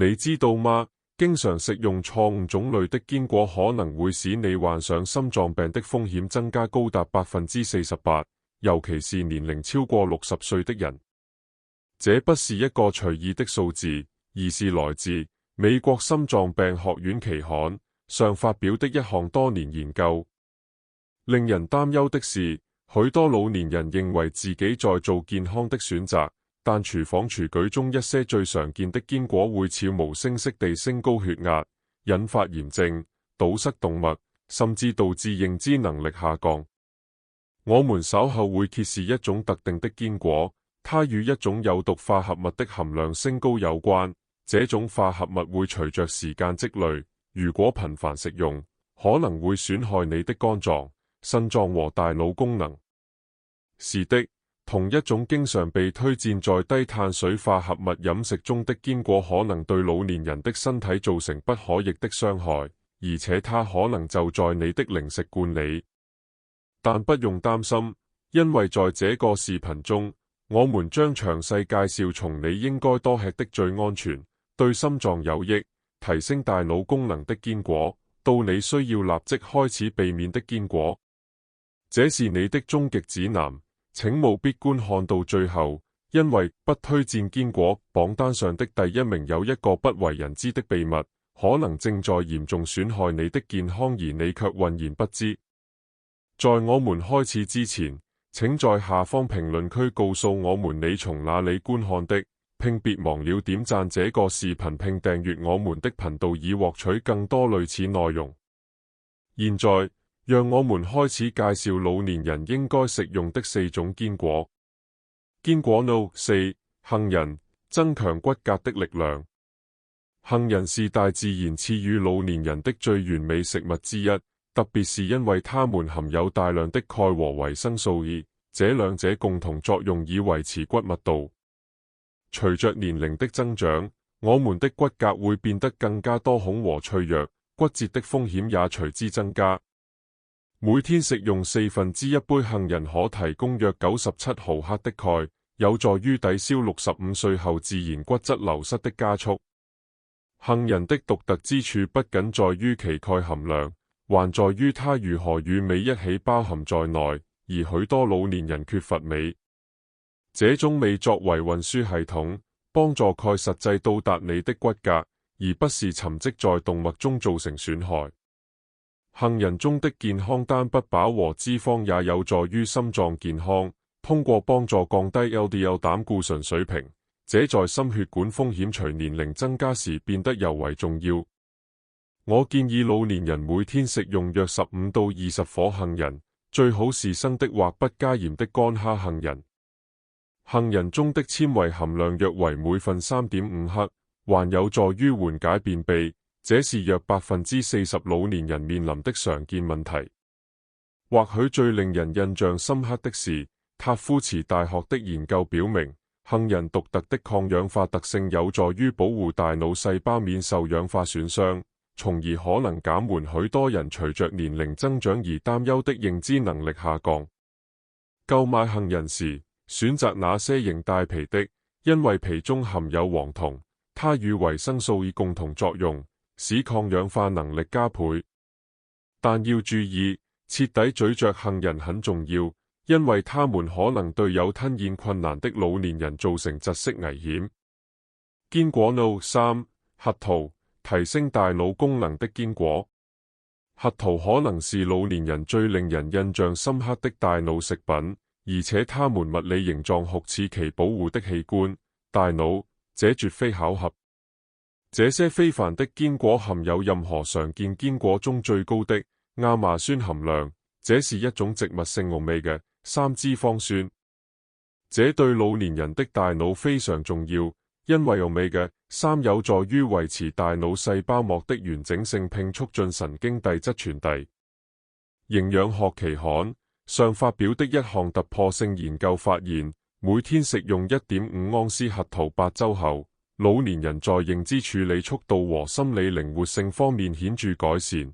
你知道嗎？經常食用錯誤種類的堅果可能會使你患上心臟病的風險增加高達48%，尤其是年齡超過60歲的人。這不是一個隨意的數字，而是來自美國心臟病學院期刊上發表的一項多年研究。令人擔憂的是，許多老年人認為自己在做健康的選擇，但廚房廚具中一些最常見的堅果會悄無聲息地升高血壓，引發炎症、堵塞動脈，甚至導致認知能力下降。我們稍後會揭示一種特定的堅果，它與一種有毒化合物的含量升高有關。這種化合物會隨着時間積累，如果頻繁食用，可能會損害你的肝臟、腎臟和大腦功能。是的，同一種經常被推薦在低碳水化合物飲食中的堅果，可能對老年人的身體造成不可逆的傷害，而且它可能就在你的零食罐裡。但不用擔心，因為在這個視頻中，我們將詳細介紹從你應該多吃的最安全、對心臟有益、提升大腦功能的堅果，到你需要立即開始避免的堅果。這是你的終極指南，請務必觀看到最後，因為不推薦堅果榜單上的第一名有一個不為人知的秘密，可能正在嚴重損害你的健康，而你卻渾然不知。在我們開始之前，請在下方評論區告訴我們你從哪裡觀看的，並別忘了點讚這個視頻並訂閱我們的頻道以獲取更多類似內容。現在，讓我們開始介紹老年人應該食用的4種堅果。堅果 No.4 杏仁，增強骨骼的力量。杏仁是大自然賜予老年人的最完美食物之一，特別是因為它們含有大量的鈣和維生素 E， 這兩者共同作用以維持骨密度。隨着年齡的增長，我們的骨骼會變得更加多孔和脆弱，骨折的風險也隨之增加。每天食用1/4杯杏仁可提供約97毫克的鈣，有助於抵消65歲後自然骨質流失的加速。杏仁的獨特之處不僅在於其鈣含量，還在於它如何與鎂一起包含在內，而許多老年人缺乏鎂。這種鎂作為運輸系統，幫助鈣實際到達你的骨骼，而不是沉積在動脈中造成損害。杏仁中的健康單不飽和脂肪也有助於心臟健康，通過幫助降低 LDL 膽固醇水平，這在心血管風險隨年齡增加時變得尤為重要。我建議老年人每天食用約15到20顆杏仁，最好是生的或不加鹽的乾蝦杏仁。杏仁中的纖維含量約為每份3.5克，還有助於緩解便秘，這是約40%老年人面臨的常見問題。或許最令人印象深刻的是，塔夫茨大學的研究表明，杏仁獨特的抗氧化特性有助於保護大腦細胞免受氧化損傷，從而可能減緩許多人隨着年齡增長而擔憂的認知能力下降。購買杏仁時，選擇那些型帶皮的，因為皮中含有黃酮，它與維生素 E 共同作用，使抗氧化能力加倍。但要注意，徹底咀嚼杏仁很重要，因為它們可能對有吞嚥困難的老年人造成窒息危險。堅果 No.3 核桃，提升大腦功能的堅果。核桃可能是老年人最令人印象深刻的大腦食品，而且它們物理形狀酷似其保護的器官——大腦，這絕非巧合。這些非凡的堅果含有任何常見堅果中最高的亞麻酸含量，這是一種植物性omega-3脂肪酸。這對老年人的大腦非常重要，因為omega-3有助於維持大腦細胞膜的完整性並促進神經遞質傳遞。營養學期刊上發表的一項突破性研究發現，每天食用1.5盎司核桃8周後，老年人在認知處理速度和心理靈活性方面顯著改善。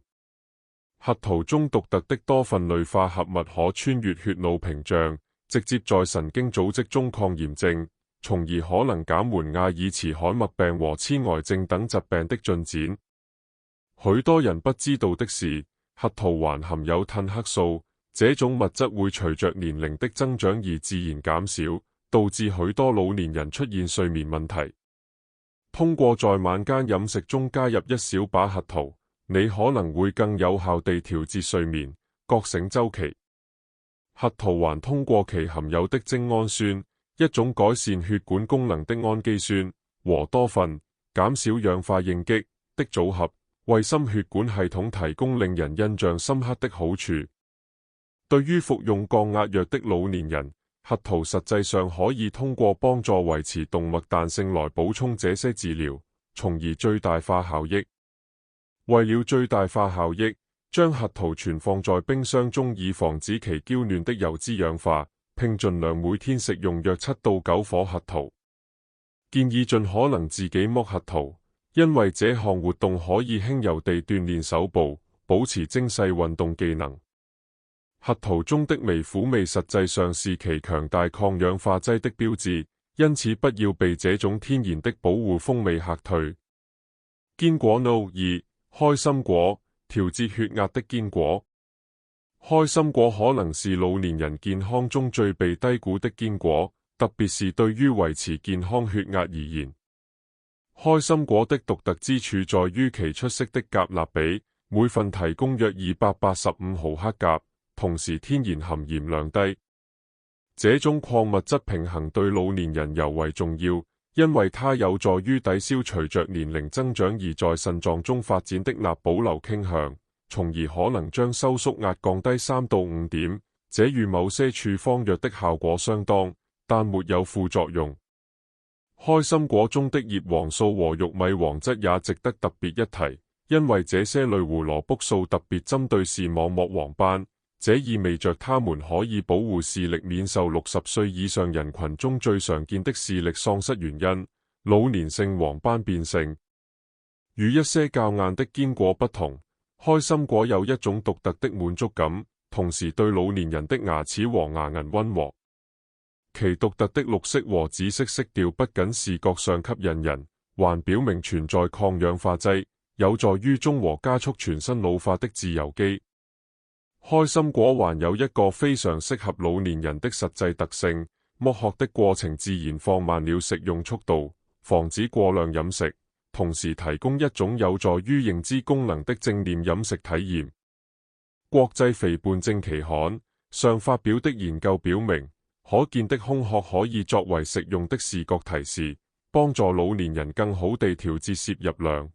核桃中獨特的多酚類化合物可穿越血腦屏障，直接在神經組織中抗炎症，從而可能減緩阿爾茨海默病和痴呆症等疾病的進展。許多人不知道的是，核桃還含有褪黑素，這種物質會隨着年齡的增長而自然減少，導致許多老年人出現睡眠問題。通過在晚間飲食中加入一小把核桃，你可能會更有效地調節睡眠、覺醒週期。核桃還通過其含有的精氨酸，一種改善血管功能的氨基酸，和多酚，減少氧化應激的組合，為心血管系統提供令人印象深刻的好處。對於服用降壓藥的老年人，核桃實際上可以通過幫助維持動脈彈性來補充這些治療，從而最大化效益。為了最大化效益，將核桃存放在冰箱中，以防止其嬌嫩的油脂氧化，並盡量每天食用約7到9顆核桃。建議盡可能自己剝核桃，因為這項活動可以輕柔地鍛鍊手部，保持精細運動技能。核桃中的微苦味實際上是其強大抗氧化劑的標誌，因此不要被這種天然的保護風味嚇退。堅果 No.2 開心果，調節血壓的堅果。開心果可能是老年人健康中最被低估的堅果，特別是對於維持健康血壓而言。開心果的獨特之處在於其出色的鉀鈉比，每份提供約285毫克鉀。同時天然含鹽量低，這種礦物質平衡對老年人尤為重要，因為它有助於抵消隨着年齡增長而在腎臟中發展的鈉保留傾向，從而可能將收縮壓降低3到5點。這與某些處方藥的效果相當，但沒有副作用。開心果中的葉黃素和玉米黃質也值得特別一提，因為這些類胡蘿蔔素特別針對視網膜黃斑。這意味着它們可以保護視力免受60歲以上人群中最常見的視力喪失原因——老年性黃斑變性。與一些較硬的堅果不同，開心果有一種獨特的滿足感，同時對老年人的牙齒和牙齦溫和。其獨特的綠色和紫色色調不僅視覺上吸引人，還表明存在抗氧化劑，有助於中和加速全身老化的自由基。開心果還有一個非常適合老年人的實際特性，剝殼的過程自然放慢了食用速度，防止過量飲食，同時提供一種有助於認知功能的正念飲食體驗。國際肥胖症期刊上發表的研究表明，可見的空殼可以作為食用的視覺提示，幫助老年人更好地調節攝入量。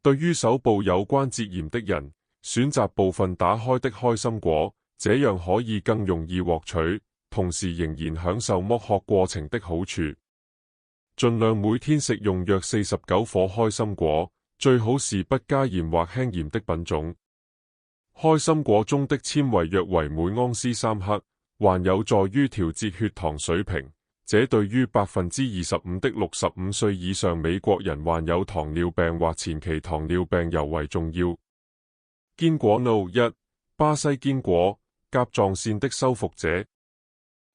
對於手部有關節炎的人，選擇部分打開的開心果，這樣可以更容易獲取，同時仍然享受剝殼過程的好處。盡量每天食用約49顆開心果，最好是不加鹽或輕鹽的品種。開心果中的纖維約為每盎司3克，還有助於調節血糖水平。這對於25%的65歲以上美國人患有糖尿病或前期糖尿病尤為重要。堅果 No.1 巴西堅果，甲狀腺的修復者。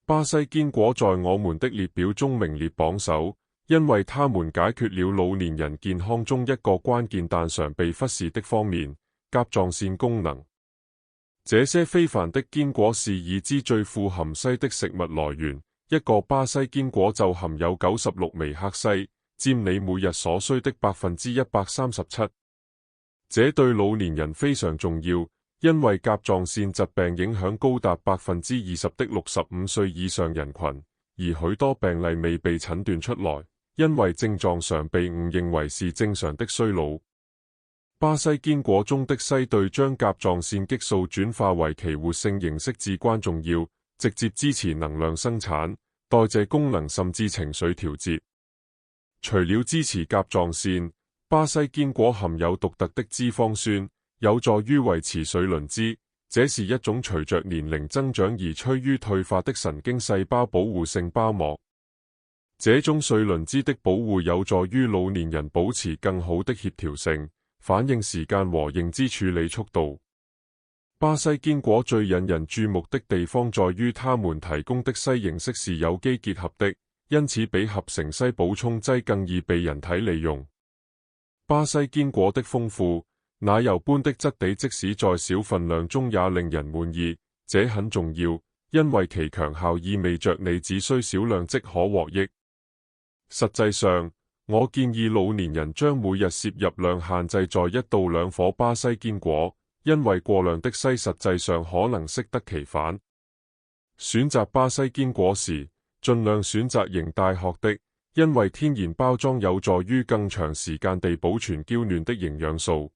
巴西堅果在我們的列表中名列榜首，因為它們解決了老年人健康中一個關鍵但常被忽視的方面——甲狀腺功能。這些非凡的堅果是已知最富含硒的食物來源，一個巴西堅果就含有96微克硒，佔你每日所需的137%。這對老年人非常重要，因為甲狀腺疾病影響高達20%的65歲以上人群，而許多病例未被診斷出來，因為症狀常被誤認為是正常的衰老。巴西堅果中的硒對將甲狀腺激素轉化為其活性形式至關重要，直接支持能量生產、代謝功能甚至情緒調節。除了支持甲狀腺，巴西堅果含有獨特的脂肪酸，有助於維持水磷脂。這是一種隨着年齡增長而趨於退化的神經細胞保護性包膜。這種水磷脂的保護有助於老年人保持更好的協調性、反應時間和認知處理速度。巴西堅果最引人注目的地方在於它們提供的硒形式是有機結合的，因此比合成西補充劑更易被人體利用。巴西堅果的豐富奶油般的質地，即使在小份量中也令人滿意，這很重要，因為其強效意味着你只需少量即可獲益。實際上，我建議老年人將每日攝入量限制在1到2顆巴西堅果，因為過量的硒實際上可能適得其反。選擇巴西堅果時，盡量選擇型帶殼的，因為天然包裝有助於更長時間地保存嬌嫩的營養素。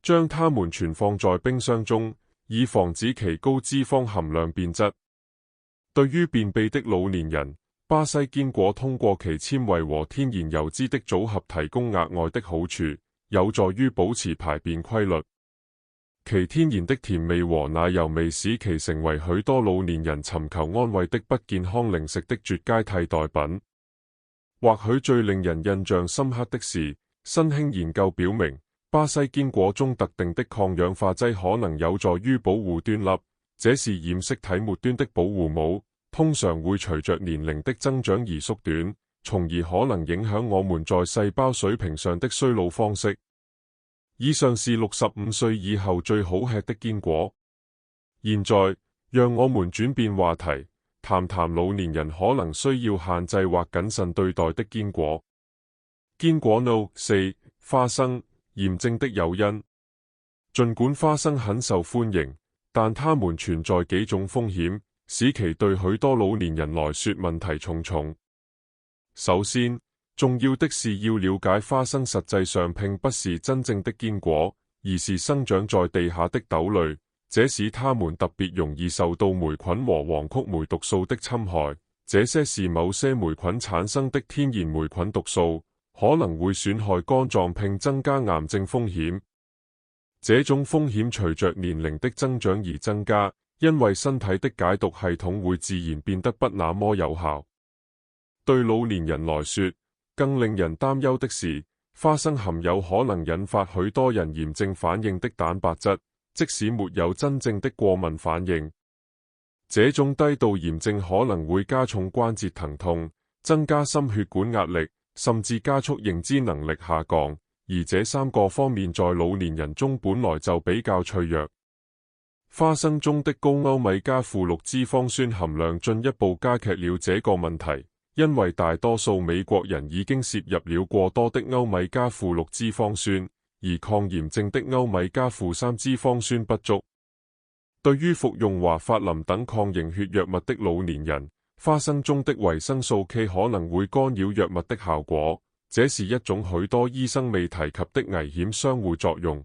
將它們存放在冰箱中，以防止其高脂肪含量變質。對於便秘的老年人，巴西堅果通過其纖維和天然油脂的組合提供額外的好處，有助於保持排便規律。其天然的甜味和奶油味使其成為許多老年人尋求安慰的不健康零食的絕佳替代品。或許最令人印象深刻的是，新興研究表明，巴西堅果中特定的抗氧化劑可能有助於保護端粒，這是染色體末端的保護帽，通常會隨着年齡的增長而縮短，從而可能影響我們在細胞水平上的衰老方式。以上是65歲以後最好吃的堅果。現在，讓我們轉變話題，談談老年人可能需要限制或謹慎對待的堅果。堅果 No.4 花生，炎症的誘因。儘管花生很受歡迎，但它們存在幾種風險，使其對許多老年人來說問題重重。首先，重要的是要了解花生實際上並不是真正的堅果，而是生長在地下的豆類，這使它們特別容易受到霉菌和黃曲霉毒素的侵害。這些是某些霉菌產生的天然霉菌毒素，可能會損害肝臟並增加癌症風險。這種風險隨着年齡的增長而增加，因為身體的解毒系統會自然變得不那麼有效。對老年人來說，更令人擔憂的是，花生含有可能引發許多人炎症反應的蛋白質，即使沒有真正的過敏反應。這種低度炎症可能會加重關節疼痛，增加心血管壓力，甚至加速認知能力下降，而這3個方面在老年人中本來就比較脆弱。花生中的高歐米加負6脂肪酸含量進一步加劇了這個問題。因為大多數美國人已經攝入了過多的歐米加負6脂肪酸，而抗炎症的歐米加負3脂肪酸不足。對於服用華法林等抗凝血藥物的老年人，花生中的維生素 K 可能會干擾藥物的效果，這是一種許多醫生未提及的危險相互作用。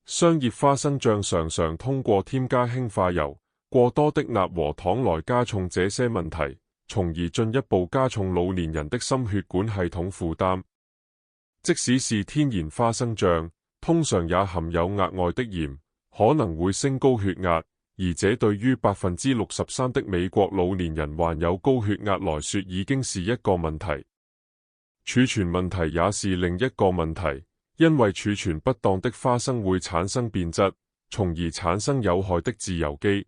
商業花生醬常常通過添加氫化油、過多的鈉和糖來加重這些問題，從而進一步加重老年人的心血管系統負擔。即使是天然花生醬，通常也含有額外的鹽，可能會升高血壓，而這對於63%的美國老年人患有高血壓來說已經是一個問題。儲存問題也是另一個問題，因為儲存不當的花生會產生變質，從而產生有害的自由基。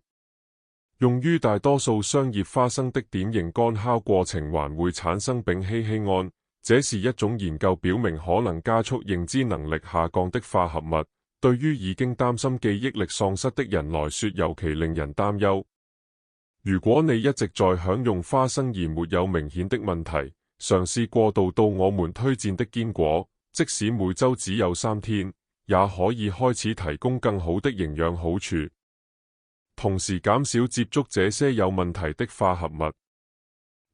用於大多數商業花生的典型乾烤過程還會產生丙烯酰胺，這是一種研究表明可能加速認知能力下降的化合物，對於已經擔心記憶力喪失的人來說尤其令人擔憂。如果你一直在享用花生而沒有明顯的問題，嘗試過渡到我們推薦的堅果，即使每周只有3天，也可以開始提供更好的營養好處。同時減少接觸這些有問題的化合物。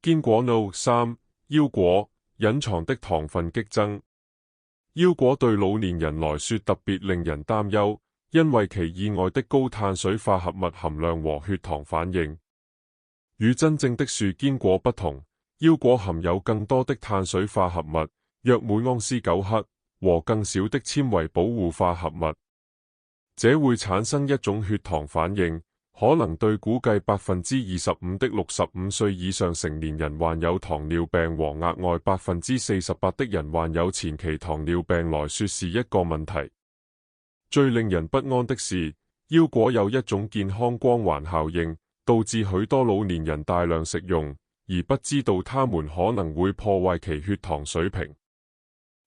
堅果 No.3 腰果，隱藏的糖分激增。腰果對老年人來說特別令人擔憂，因為其意外的高碳水化合物含量和血糖反應。與真正的樹堅果不同，腰果含有更多的碳水化合物，約每盎司9克，和更少的纖維保護化合物。這會產生一種血糖反應，可能對估計25%的65歲以上成年人患有糖尿病和額外48%的人患有前期糖尿病來說是一個問題。最令人不安的是，腰果有一種健康光環效應，導致許多老年人大量食用，而不知道它們可能會破壞其血糖水平。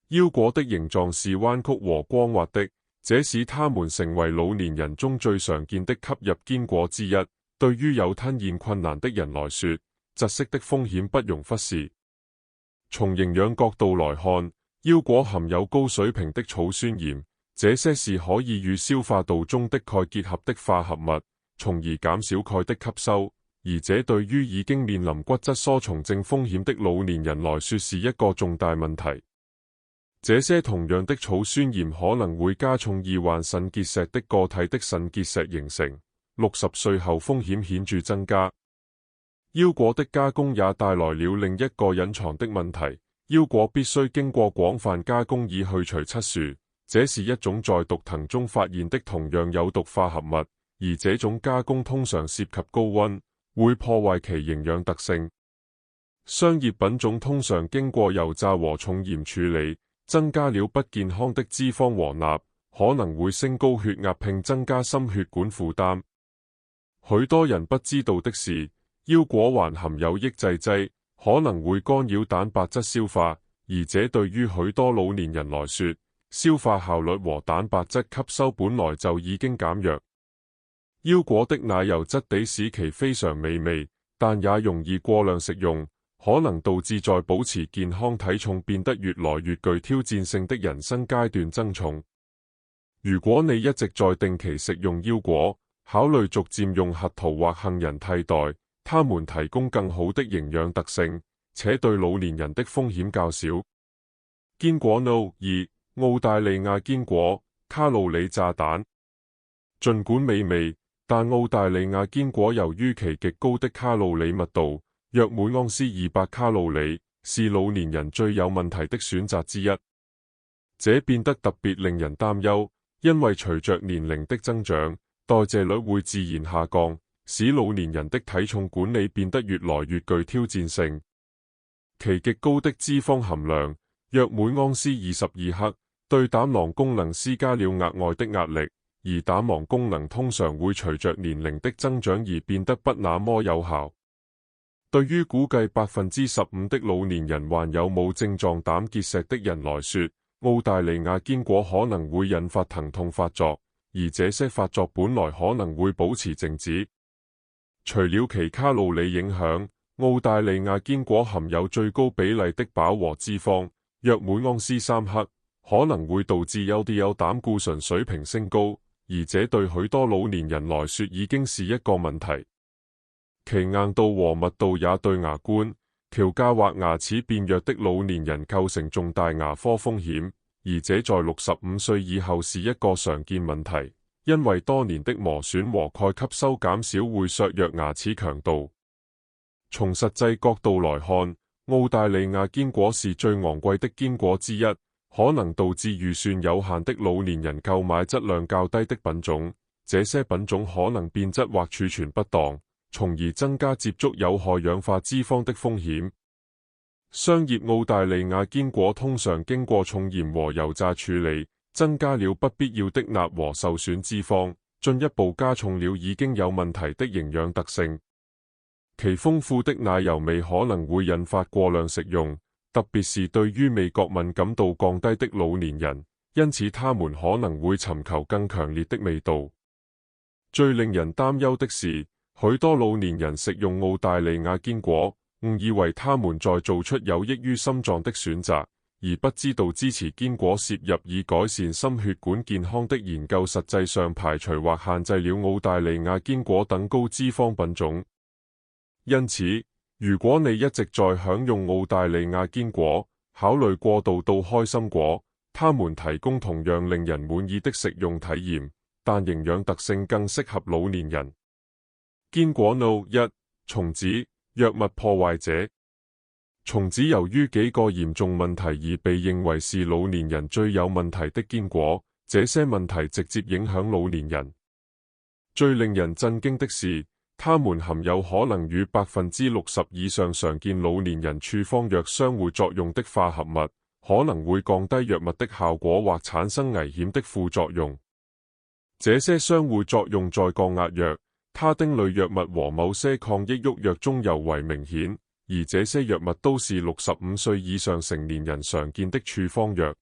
腰果的形狀是彎曲和光滑的，這使它們成為老年人中最常見的吸入堅果之一。對於有吞嚥困難的人來說，窒息的風險不容忽視。從營養角度來看，腰果含有高水平的草酸鹽，這些是可以與消化道中的鈣結合的化合物，從而減少鈣的吸收。而這對於已經面臨骨質疏鬆症風險的老年人來說是一個重大問題。這些同樣的草酸鹽可能會加重易患腎結石的個體的腎結石形成，60歲後風險顯著增加。腰果的加工也帶來了另一個隱藏的問題，腰果必須經過廣泛加工以去除漆樹，這是一種在毒藤中發現的同樣有毒化合物，而這種加工通常涉及高溫，會破壞其營養特性。商業品種通常經過油炸和重鹽處理，增加了不健康的脂肪和鈉，可能會升高血壓並增加心血管負擔。許多人不知道的是，腰果還含有抑制劑，可能會干擾蛋白質消化，而這對於許多老年人來說，消化效率和蛋白質吸收本來就已經減弱。腰果的奶油質地使其非常美味，但也容易過量食用，可能導致在保持健康體重變得越來越具挑戰性的人生階段增重。如果你一直在定期食用腰果，考慮逐漸用核桃或杏仁替代，它們提供更好的營養特性，且對老年人的風險較少。堅果 No.2 澳大利亞堅果卡路里炸彈。儘管美味，但澳大利亞堅果由於其極高的卡路里密度，約每盎司200卡路里，是老年人最有問題的選擇之一。這變得特別令人擔憂，因為隨着年齡的增長，代謝率會自然下降，使老年人的體重管理變得越來越具挑戰性。其極高的脂肪含量，約每盎司22克，對膽囊功能施加了額外的壓力。而膽囊功能通常會隨着年齡的增長而變得不那麼有效。對於估計15%的老年人患有冇症狀膽結石的人來說，澳大利亞堅果可能會引發疼痛發作，而這些發作本來可能會保持靜止。除了其卡路里影響，澳大利亞堅果含有最高比例的飽和脂肪，約每盎司3克，可能會導致 LDL 膽固醇水平升高。而這對許多老年人來說已經是一個問題。其硬度和密度也對牙冠、矯架或牙齒變弱的老年人構成重大牙科風險，而這在65歲以後是一個常見問題，因為多年的磨損和鈣吸收減少會削弱牙齒強度。從實際角度來看，澳大利亞堅果是最昂貴的堅果之一，可能導致預算有限的老年人購買質量較低的品種，這些品種可能變質或儲存不當，從而增加接觸有害氧化脂肪的風險。商業澳大利亞堅果通常經過重鹽和油炸處理，增加了不必要的鈉和受損脂肪，進一步加重了已經有問題的營養特性。其豐富的奶油味可能會引發過量食用，特別是對於味覺敏感度降低的老年人，因此他們可能會尋求更強烈的味道。最令人擔憂的是，許多老年人食用澳大利亞堅果，誤以為他們在做出有益於心臟的選擇，而不知道支持堅果攝入以改善心血管健康的研究實際上排除或限制了澳大利亞堅果等高脂肪品種。因此，如果你一直在享用澳大利亞堅果，考慮過渡到開心果，它們提供同樣令人滿意的食用體驗，但營養特性更適合老年人。堅果 No.1 蟲子藥物破壞者。蟲子由於幾個嚴重問題而被認為是老年人最有問題的堅果，這些問題直接影響老年人。最令人震驚的是，它們含有可能與60%以上常見老年人處方藥相互作用的化合物，可能會降低藥物的效果或產生危險的副作用。這些相互作用在降壓藥、他汀類藥物和某些抗抑鬱藥中尤為明顯，而這些藥物都是65歲以上成年人常見的處方藥。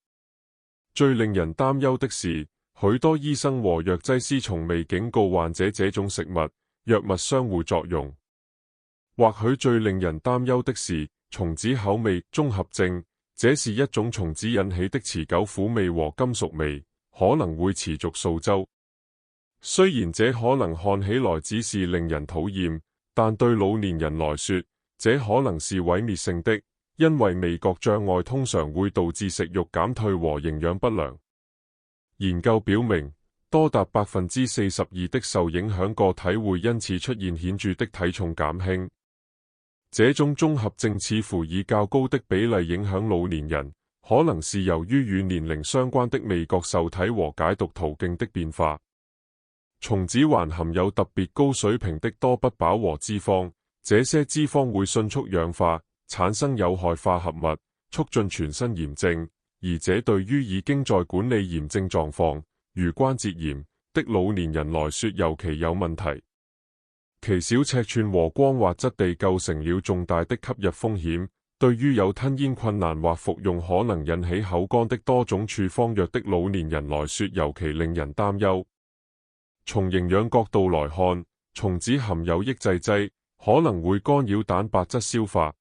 最令人擔憂的是，許多醫生和藥劑師從未警告患者這種食物、藥物相互作用。或許最令人擔憂的是松子口味綜合症，這是一種松子引起的持久苦味和金屬味，可能會持續數週。雖然這可能看起來只是令人討厭，但對老年人來說，這可能是毀滅性的，因為味覺障礙通常會導致食欲減退和營養不良。研究表明，多達42%的受影響個體會因此出現顯著的體重減輕。這種綜合症似乎以較高的比例影響老年人，可能是由於與年齡相關的味覺受體和解毒途徑的變化。松子還含有特別高水平的多不飽和脂肪，這些脂肪會迅速氧化，產生有害化合物，促進全身炎症，而這對於已經在管理炎症狀況，如關節炎的老年人來說尤其有問題。其小尺寸和光滑質地構成了重大的吸入風險，對於有吞嚥困難或服用可能引起口乾的多種處方藥的老年人來說尤其令人擔憂。從營養角度來看，松子含有抑制劑，可能會干擾蛋白質消化，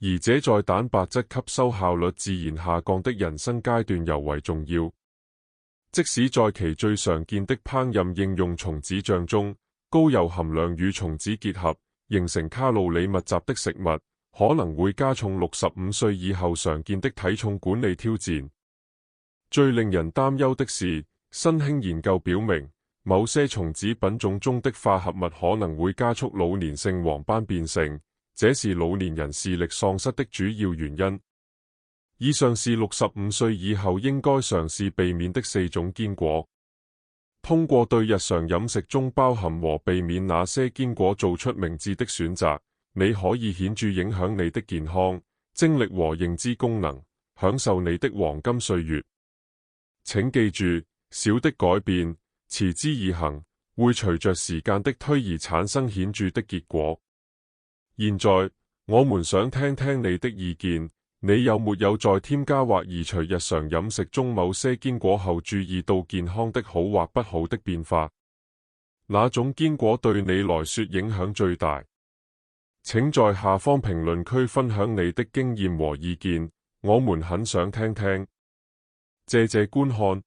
而這在蛋白質吸收效率自然下降的人生階段尤為重要。即使在其最常見的烹飪應用松子醬中，高油含量與松子結合，形成卡路里密集的食物，可能會加重65歲以後常見的體重管理挑戰。最令人擔憂的是，新興研究表明，某些松子品種中的化合物可能會加速老年性黃斑變性，這是老年人視力喪失的主要原因。以上是65歲以後應該嘗試避免的4種堅果。通過對日常飲食中包含和避免那些堅果做出明智的選擇，你可以顯著影響你的健康、精力和認知功能，享受你的黃金歲月。請記住，小的改變，持之以恆，會隨着時間的推移產生顯著的結果。現在，我們想聽聽你的意見。你有沒有在添加或移除日常飲食中某些堅果後注意到健康的好或不好的變化？哪種堅果對你來說影響最大？請在下方評論區分享你的經驗和意見，我們很想聽聽。謝謝觀看。